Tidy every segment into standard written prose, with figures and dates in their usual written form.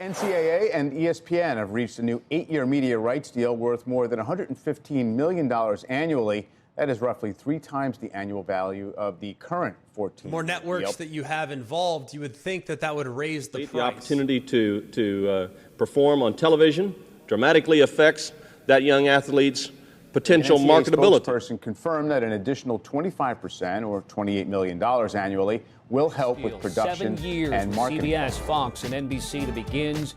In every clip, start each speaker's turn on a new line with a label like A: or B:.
A: NCAA and ESPN have reached a new 8-year media rights deal worth more than $115 million annually. That is roughly 3 times the annual value of the current 14.
B: More networks that you have involved, you would think that that would raise the price.
C: The opportunity to perform on television dramatically affects that young athlete's potential marketability.
A: The spokesperson confirmed that an additional 25% or $28 million annually will help with production
D: 7 years
A: and marketing.
D: CBS, Fox, and NBC that begins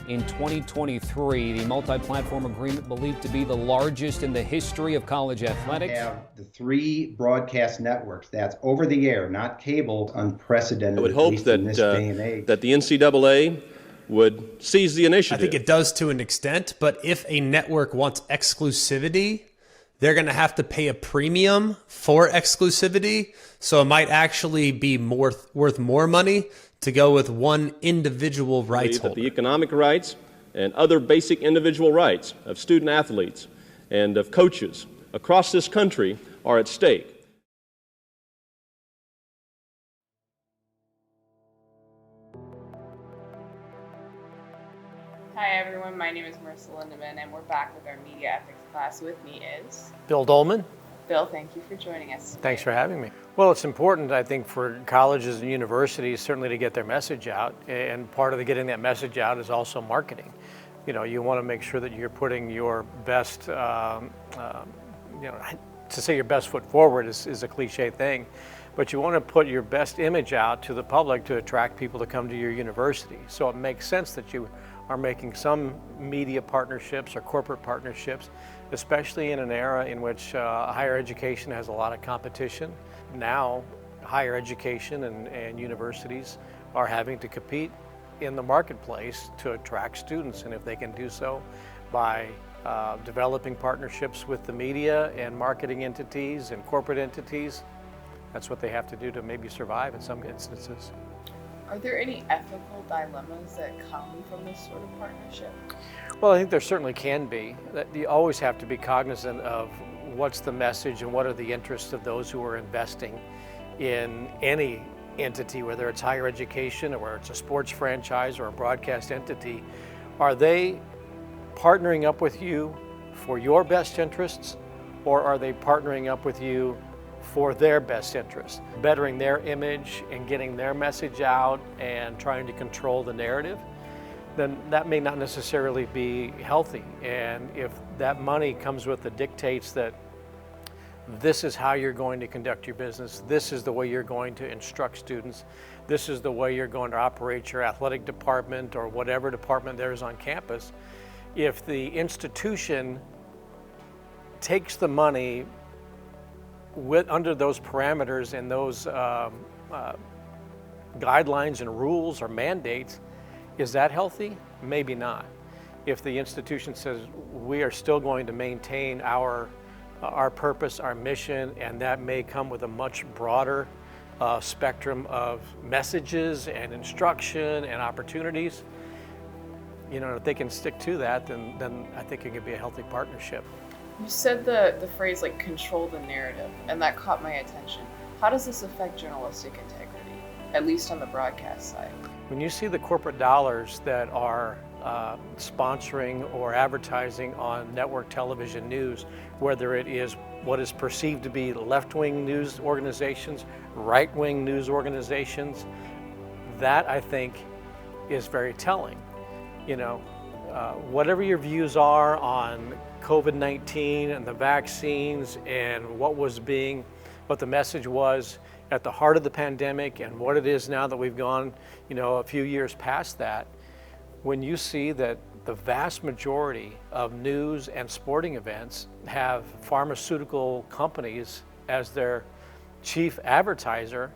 D: in 2023. The multi-platform agreement believed to be the largest in the history of college athletics.
E: We have the 3 broadcast networks. That's over the air, not cable. Unprecedented.
C: I would hope that that the NCAA would seize the initiative.
B: I think it does to an extent, but if a network wants exclusivity, they're going to have to pay a premium for exclusivity. So it might actually be worth more money to go with one individual rights holder.
C: The economic rights and other basic individual rights of student athletes and of coaches across this country are at stake.
F: Hi everyone, my name is Marissa Lindemann and we're back with our media ethics class. With me is
G: Bill Doleman.
F: Bill, thank you for joining us today.
G: Thanks for having me. Well, it's important, I think, for colleges and universities certainly to get their message out, and part of getting that message out is also marketing. You know, you want to make sure that you're putting your best, to say your best foot forward is a cliche thing, but you want to put your best image out to the public to attract people to come to your university. So it makes sense that you are making some media partnerships or corporate partnerships, especially in an era in which higher education has a lot of competition. Now, higher education and universities are having to compete in the marketplace to attract students, and if they can do so by developing partnerships with the media and marketing entities and corporate entities, that's what they have to do to maybe survive in some instances.
F: Are there any ethical dilemmas that come from this sort of partnership?
G: Well, I think there certainly can be. You always have to be cognizant of what's the message and what are the interests of those who are investing in any entity, whether it's higher education or it's a sports franchise or a broadcast entity. Are they partnering up with you for your best interests, or are they partnering up with you for their best interests, bettering their image and getting their message out and trying to control the narrative? Then that may not necessarily be healthy. And if that money comes with the dictates that this is how you're going to conduct your business, this is the way you're going to instruct students, this is the way you're going to operate your athletic department or whatever department there is on campus, if the institution takes the money under those parameters and those guidelines and rules or mandates, is that healthy? Maybe not. If the institution says we are still going to maintain our purpose, our mission, and that may come with a much broader spectrum of messages and instruction and opportunities, you know, if they can stick to that, then I think it could be a healthy partnership.
F: You said the phrase like control the narrative, and that caught my attention. How does this affect journalistic integrity, at least on the broadcast side?
G: When you see the corporate dollars that are sponsoring or advertising on network television news, whether it is what is perceived to be left-wing news organizations, right-wing news organizations, that I think is very telling. You know, whatever your views are on COVID-19 and the vaccines and what the message was at the heart of the pandemic and what it is now that we've gone, you know, a few years past that, when you see that the vast majority of news and sporting events have pharmaceutical companies as their chief advertiser,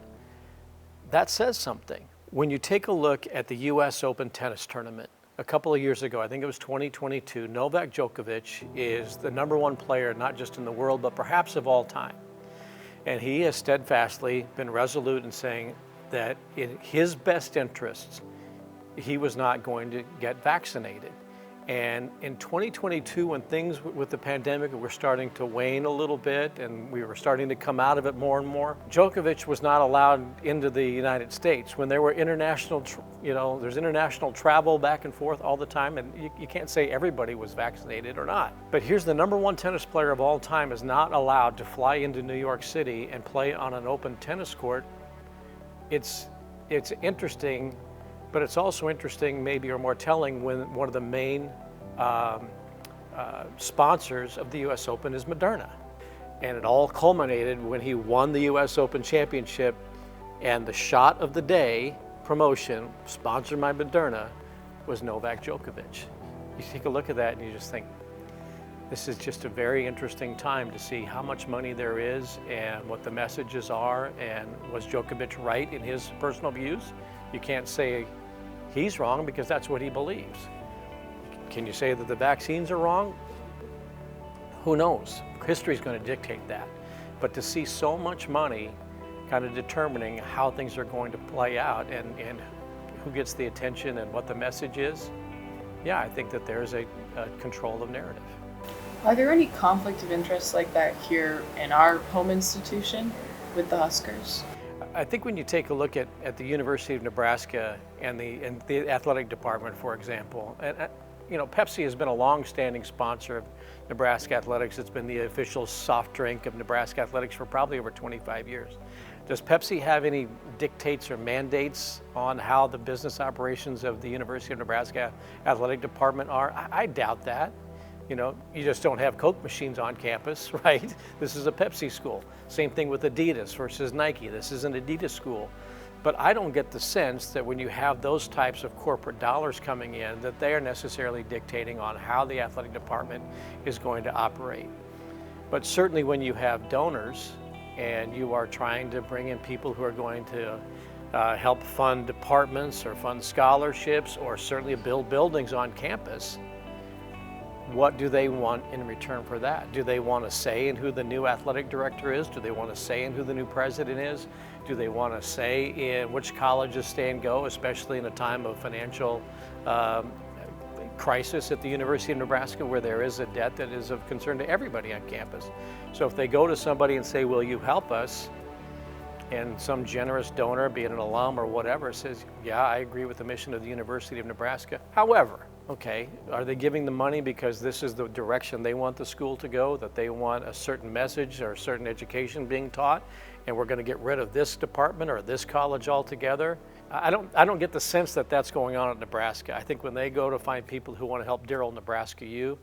G: that says something. When you take a look at the US Open tennis tournament, a couple of years ago, I think it was 2022, Novak Djokovic is the #1 player, not just in the world, but perhaps of all time. And he has steadfastly been resolute in saying that in his best interests, he was not going to get vaccinated. And in 2022, when things with the pandemic were starting to wane a little bit and we were starting to come out of it more and more, Djokovic was not allowed into the United States. When there were international, there's international travel back and forth all the time, and you can't say everybody was vaccinated or not. But here's the #1 tennis player of all time is not allowed to fly into New York City and play on an open tennis court. It's interesting. But it's also interesting, maybe, or more telling, when one of the main sponsors of the U.S. Open is Moderna. And it all culminated when he won the U.S. Open Championship, and the shot of the day promotion, sponsored by Moderna, was Novak Djokovic. You take a look at that and you just think, this is just a very interesting time to see how much money there is and what the messages are, and was Djokovic right in his personal views? You can't say he's wrong because that's what he believes. Can you say that the vaccines are wrong? Who knows? History's going to dictate that. But to see so much money kind of determining how things are going to play out and who gets the attention and what the message is, yeah, I think that there's a control of narrative.
F: Are there any conflict of interest like that here in our home institution with the Huskers?
G: I think when you take a look at the University of Nebraska and the athletic department, for example, and Pepsi has been a long-standing sponsor of Nebraska athletics. It's been the official soft drink of Nebraska athletics for probably over 25 years. Does Pepsi have any dictates or mandates on how the business operations of the University of Nebraska athletic department are? I doubt that. You just don't have Coke machines on campus, right? This is a Pepsi school. Same thing with Adidas versus Nike. This is an Adidas school. But I don't get the sense that when you have those types of corporate dollars coming in, that they are necessarily dictating on how the athletic department is going to operate. But certainly when you have donors and you are trying to bring in people who are going to help fund departments or fund scholarships or certainly build buildings on campus, what do they want in return for that? Do they want a say in who the new athletic director is? Do they want a say in who the new president is? Do they want a say in which colleges stay and go, especially in a time of financial crisis at the University of Nebraska, where there is a debt that is of concern to everybody on campus? So if they go to somebody and say, will you help us? And some generous donor, be it an alum or whatever, says, yeah, I agree with the mission of the University of Nebraska. However, okay, are they giving the money because this is the direction they want the school to go, that they want a certain message or a certain education being taught, and we're going to get rid of this department or this college altogether? I don't get the sense that that's going on at Nebraska. I think when they go to find people who want to help Darrell, Nebraska U,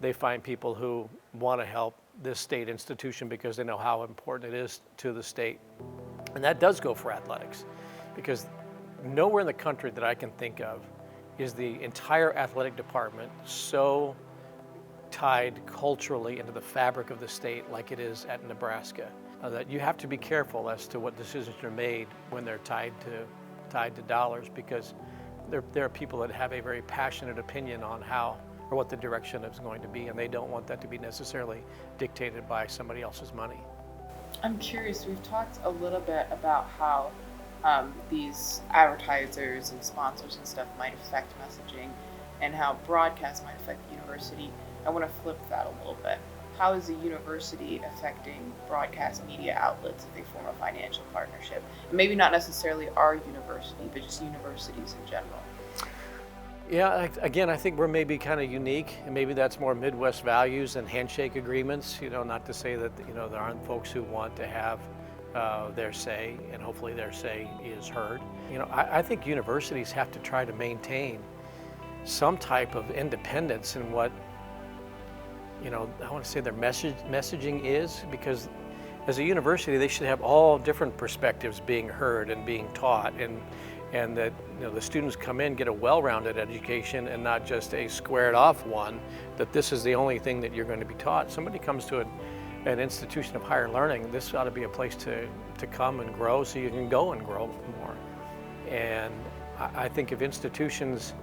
G: they find people who want to help this state institution because they know how important it is to the state. And that does go for athletics, because nowhere in the country that I can think of is the entire athletic department so tied culturally into the fabric of the state like it is at Nebraska, that you have to be careful as to what decisions are made when they're tied to dollars, because there are people that have a very passionate opinion on how or what the direction is going to be, and they don't want that to be necessarily dictated by somebody else's money.
F: I'm curious, we've talked a little bit about how these advertisers and sponsors and stuff might affect messaging and how broadcast might affect the university. I want to flip that a little bit. How is the university affecting broadcast media outlets if they form a financial partnership? And maybe not necessarily our university, but just universities in general.
G: Yeah, again, I think we're maybe kind of unique, and maybe that's more Midwest values and handshake agreements. Not to say that there aren't folks who want to have their say, and hopefully their say is heard. I think universities have to try to maintain some type of independence in what I want to say their messaging is, because as a university they should have all different perspectives being heard and being taught, and that the students come in, get a well-rounded education and not just a squared off one, that this is the only thing that you're going to be taught. Somebody comes to an institution of higher learning, this ought to be a place to come and grow so you can go and grow more. And I think if institutions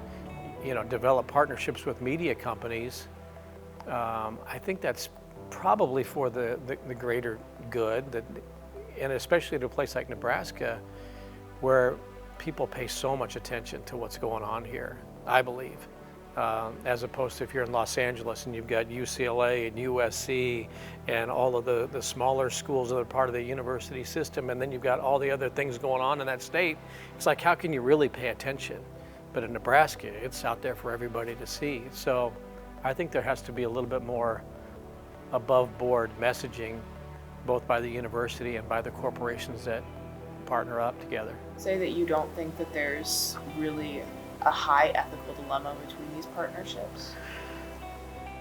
G: develop partnerships with media companies, I think that's probably for the greater good, and especially to a place like Nebraska, where people pay so much attention to what's going on here, I believe. as opposed to if you're in Los Angeles and you've got UCLA and USC and all of the smaller schools that are part of the university system, and then you've got all the other things going on in that state. It's like, how can you really pay attention? But in Nebraska, it's out there for everybody to see. So I think there has to be a little bit more above board messaging, both by the university and by the corporations that partner up together.
F: Say that you don't think that there's really a high ethical dilemma between these partnerships?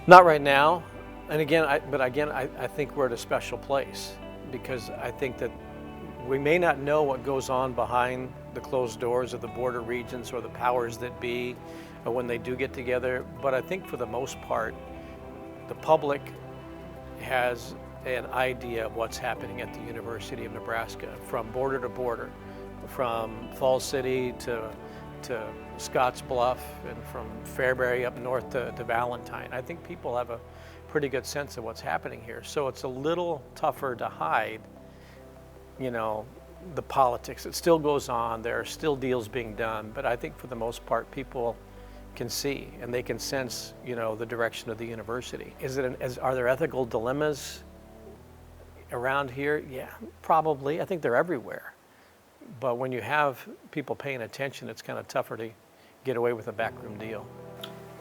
G: Not right now. And again, I think we're at a special place, because I think that we may not know what goes on behind the closed doors of the border regions or the powers that be when they do get together. But I think for the most part, the public has an idea of what's happening at the University of Nebraska, from border to border, from Falls City to Scotts Bluff, and from Fairbury up north to Valentine. I think people have a pretty good sense of what's happening here. So it's a little tougher to hide, the politics. It still goes on. There are still deals being done, but I think for the most part, people can see and they can sense, the direction of the university. Are there ethical dilemmas around here? Yeah, probably. I think they're everywhere. But when you have people paying attention, it's kind of tougher to get away with a backroom deal.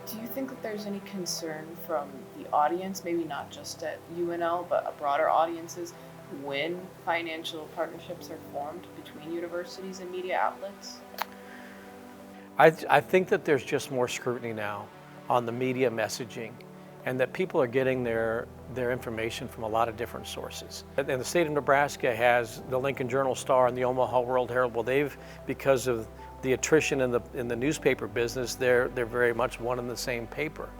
F: Do you think that there's any concern from the audience, maybe not just at UNL, but broader audiences, when financial partnerships are formed between universities and media outlets?
G: I think that there's just more scrutiny now on the media messaging, and that people are getting their information from a lot of different sources. And the state of Nebraska has the Lincoln Journal-Star and the Omaha World-Herald. Well, they've, because of the attrition in the newspaper business, they're very much one and the same paper.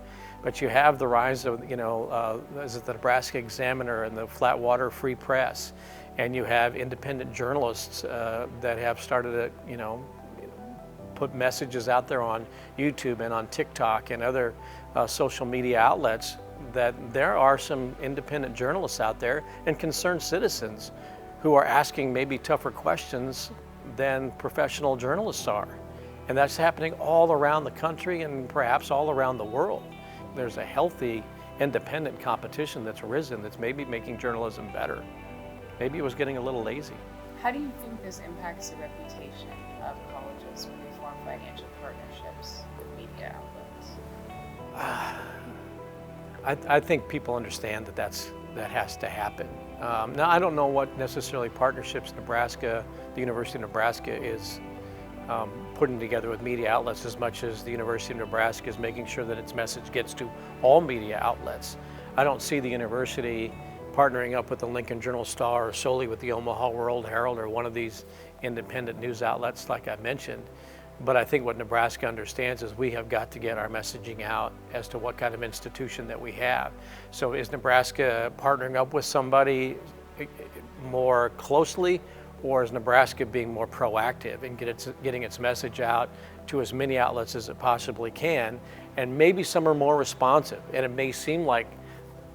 G: But you have the rise of, is it the Nebraska Examiner and the Flatwater Free Press, and you have independent journalists that have started to, put messages out there on YouTube and on TikTok and other social media outlets, that there are some independent journalists out there and concerned citizens who are asking maybe tougher questions than professional journalists are. And that's happening all around the country and perhaps all around the world. There's a healthy independent competition that's arisen that's maybe making journalism better. Maybe it was getting a little lazy.
F: How do you think this impacts the reputation of colleges when they form financial partnerships with media outlets?
G: I think people understand that has to happen. Now, I don't know what necessarily partnerships the University of Nebraska is putting together with media outlets, as much as the University of Nebraska is making sure that its message gets to all media outlets. I don't see the university partnering up with the Lincoln Journal-Star or solely with the Omaha World-Herald or one of these independent news outlets like I mentioned. But I think what Nebraska understands is we have got to get our messaging out as to what kind of institution that we have. So is Nebraska partnering up with somebody more closely, or is Nebraska being more proactive and getting its message out to as many outlets as it possibly can? And maybe some are more responsive, and it may seem like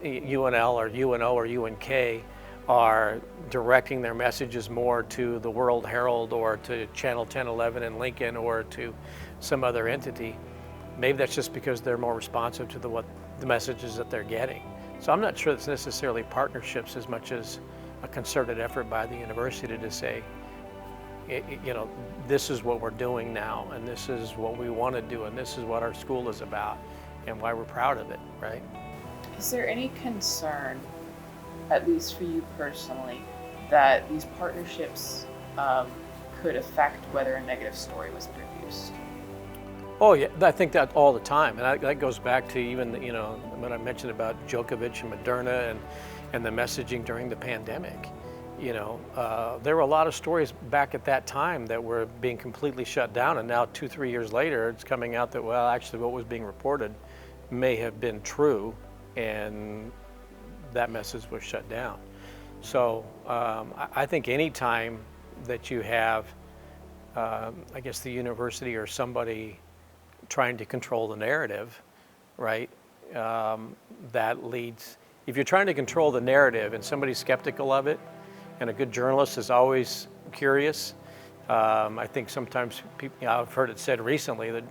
G: UNL or UNO or UNK are directing their messages more to the World Herald or to Channel 1011 in Lincoln or to some other entity. Maybe that's just because they're more responsive to the messages that they're getting. So I'm not sure it's necessarily partnerships as much as a concerted effort by the university to say, this is what we're doing now, and this is what we want to do, and this is what our school is about, and why we're proud of it, right?
F: Is there any concern, at least for you personally, that these partnerships could affect whether a negative story was produced?
G: Oh yeah, I think that all the time, and that goes back to even when I mentioned about Djokovic and Moderna and the messaging during the pandemic. There were a lot of stories back at that time that were being completely shut down, and now 2-3 years later, it's coming out that, well, actually what was being reported may have been true, and that message was shut down. So I think any time that you have, I guess, the university or somebody trying to control the narrative, right, that leads, if you're trying to control the narrative and somebody's skeptical of it, and a good journalist is always curious, I think sometimes people, I've heard it said recently that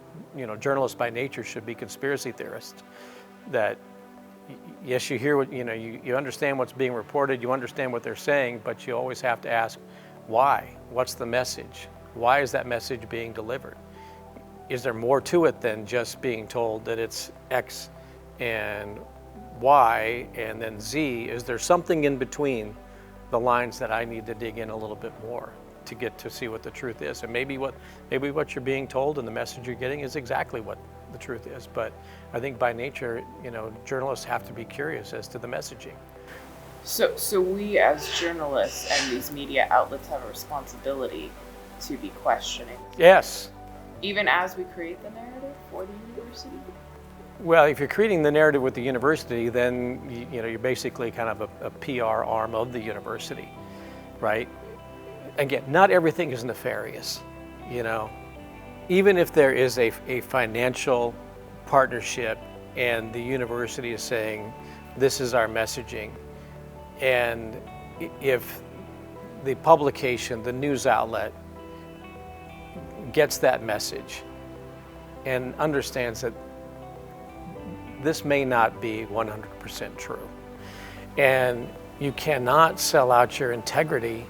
G: journalists by nature should be conspiracy theorists. That yes, you hear what, you understand what's being reported, you understand what they're saying, but you always have to ask, why? What's the message? Why is that message being delivered? Is there more to it than just being told that it's X and Y and then Z? Is there something in between the lines that I need to dig in a little bit more to get to see what the truth is? And maybe what you're being told and the message you're getting is exactly what the truth is. But I think by nature, journalists have to be curious as to the messaging.
F: So we as journalists and these media outlets have a responsibility to be questioning.
G: Yes.
F: Even as we create the narrative for the university?
G: Well, if you're creating the narrative with the university, then you're basically kind of a PR arm of the university, right? Again, not everything is nefarious, Even if there is a financial partnership and the university is saying, this is our messaging, and if the publication, the news outlet, gets that message and understands that this may not be 100% true, and you cannot sell out your integrity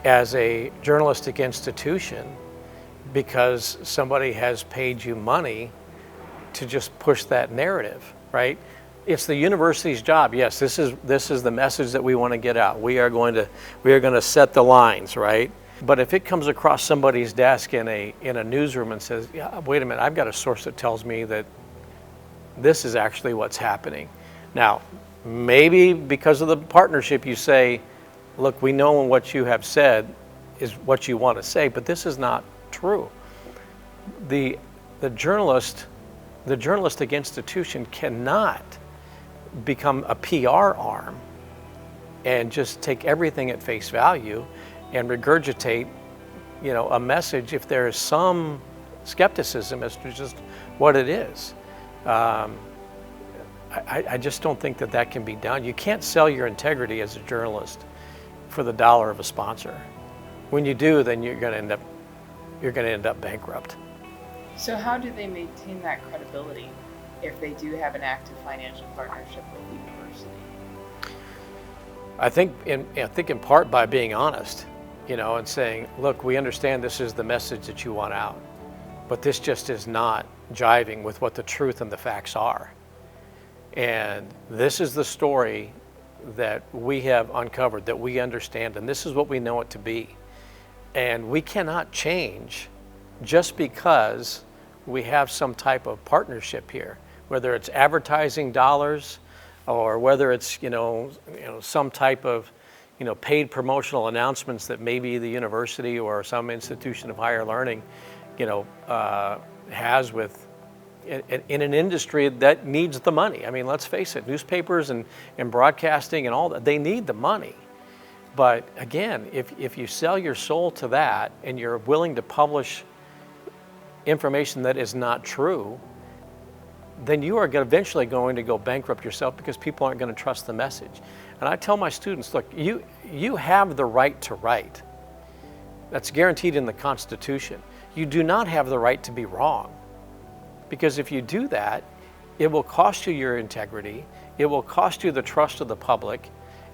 G: as a journalistic institution because somebody has paid you money to just push that narrative, right? It's the university's job. Yes, this is the message that we want to get out. We are going to set the lines, right? But if it comes across somebody's desk in a newsroom and says, yeah, wait a minute, I've got a source that tells me that this is actually what's happening. Now, maybe because of the partnership you say, look, we know what you have said is what you want to say, but this is not true. The journalistic institution cannot become a PR arm and just take everything at face value and regurgitate, a message if there is some skepticism as to just what it is. I just don't think that can be done. You can't sell your integrity as a journalist for the dollar of a sponsor. When you do, then you're going to end up bankrupt.
F: So how do they maintain that credibility if they do have an active financial partnership with the university?
G: I think in part by being honest, and saying, look, we understand this is the message that you want out, but this just is not jiving with what the truth and the facts are. And this is the story that we have uncovered, that we understand, and this is what we know it to be. And we cannot change just because we have some type of partnership here, whether it's advertising dollars or whether it's some type of paid promotional announcements that maybe the university or some institution of higher learning has with in an industry that needs the money. I mean, let's face it, newspapers and broadcasting and all that, they need the money. But again, if you sell your soul to that and you're willing to publish information that is not true, then you are eventually going to go bankrupt yourself because people aren't going to trust the message. And I tell my students, look, you have the right to write. That's guaranteed in the Constitution. You do not have the right to be wrong. Because if you do that, it will cost you your integrity, it will cost you the trust of the public,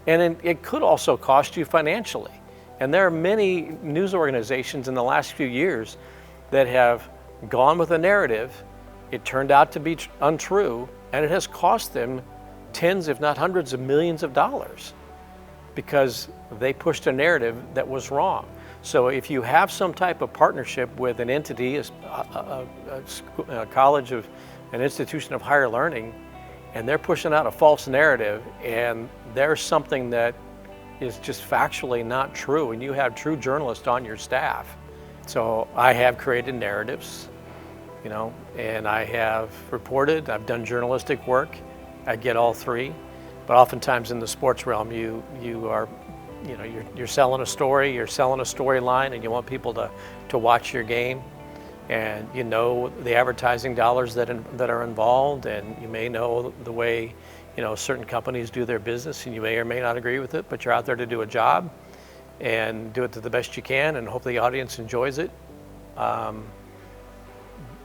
G: and it could also cost you financially. And there are many news organizations in the last few years that have gone with a narrative, it turned out to be untrue, and it has cost them tens, if not hundreds of millions of dollars because they pushed a narrative that was wrong. So if you have some type of partnership with an entity, a college of an institution of higher learning, and they're pushing out a false narrative, and there's something that is just factually not true, and you have true journalists on your staff. So I have created narratives, and I have reported, I've done journalistic work, I get all three, but oftentimes in the sports realm, you are you're selling a story, you're selling a storyline, and you want people to watch your game, and the advertising dollars that are involved, and you may know the way certain companies do their business, and you may or may not agree with it, but you're out there to do a job and do it to the best you can, and hope the audience enjoys it.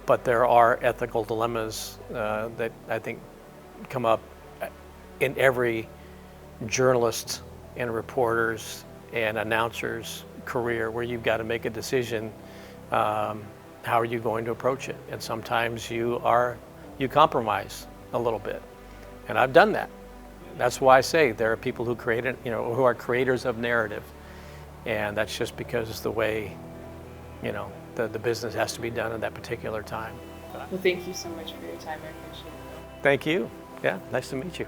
G: but there are ethical dilemmas that I think come up in every journalist and reporter's and announcer's career, where you've got to make a decision. How are you going to approach it? And sometimes you compromise a little bit, and I've done that. That's why I say there are people who create it, who are creators of narrative, and that's just because it's the way, the business has to be done at that particular time.
F: Well, thank you so much for your time. I appreciate it.
G: Thank you. Yeah, nice to meet you.